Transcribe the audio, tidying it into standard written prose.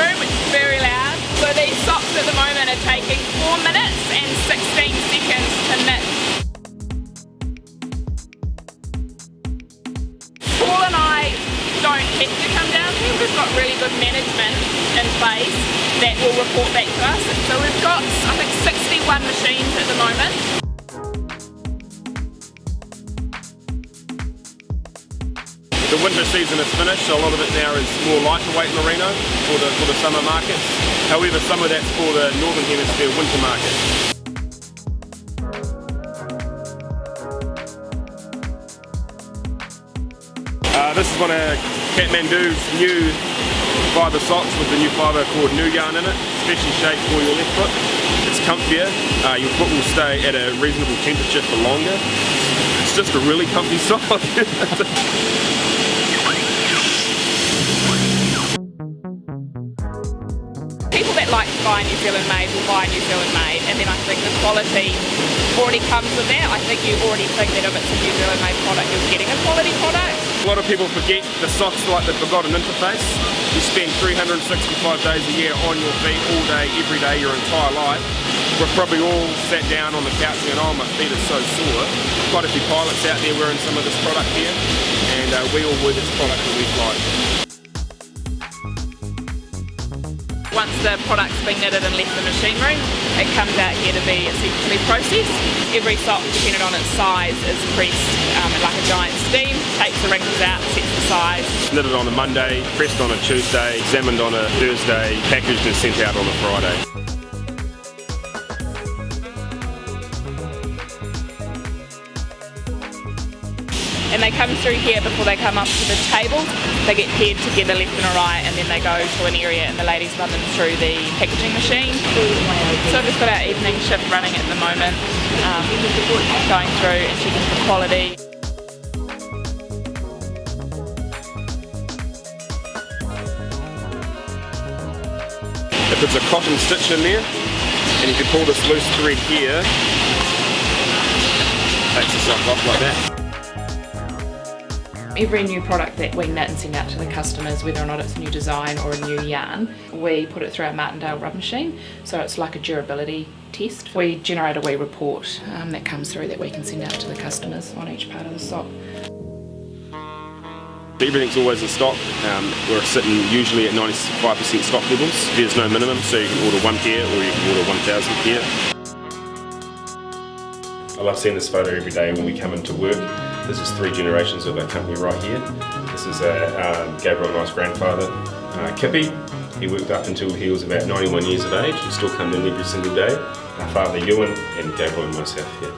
room, which is very loud. So these socks at the moment are taking 4 minutes and 16 seconds to knit. Paul and I don't have to come down here. We've got really good management in place that will report back to us. So we've got, I think, 61 machines at the moment. The winter season is finished, so a lot of it now is more lighter weight merino for the summer markets. However, some of that's for the Northern Hemisphere winter market. This is one of Kathmandu's new fibre socks with the new fibre called NuYarn in it, specially shaped for your left foot. It's comfier, your foot will stay at a reasonable temperature for longer. It's just a really comfy sock. People that like to buy New Zealand made will buy New Zealand made, and then I think the quality already comes with that. I think you already think that if it's a New Zealand made product, you're getting a quality product. A lot of people forget the socks like the forgotten interface. You spend 365 days a year on your feet all day, every day, your entire life. We've probably all sat down on the couch and oh, my feet are so sore. Quite a few pilots out there wearing some of this product here, and we all wear this product that we fly. Once the product's been knitted and left the machine room, it comes out here to be essentially processed. Every sock, depending on its size, is pressed like a giant steam, takes the wrinkles out, sets the size. Knitted on a Monday, pressed on a Tuesday, examined on a Thursday, packaged and sent out on a Friday. And they come through here before they come up to the table. They get paired together left and right, and then they go to an area and the ladies run them through the packaging machine. So we've just got our evening shift running at the moment, going through and checking for quality. If it's a cotton stitch in there, and if you pull this loose thread here, takes the sock off like that. Every new product that we knit and send out to the customers, whether or not it's a new design or a new yarn, we put it through our Martindale rub machine, so it's like a durability test. We generate a wee report that comes through that we can send out to the customers on each part of the sock. Everything's always in stock. We're sitting usually at 95% stock levels. There's no minimum, so you can order 1 pair or you can order 1,000 pair. I love seeing this photo every day when we come into work. This is 3 generations of our company right here. This is Gabrielle and I's grandfather, Kippy. He worked up until he was about 91 years of age and still come in every single day. Our father Ewan and Gabrielle and myself here.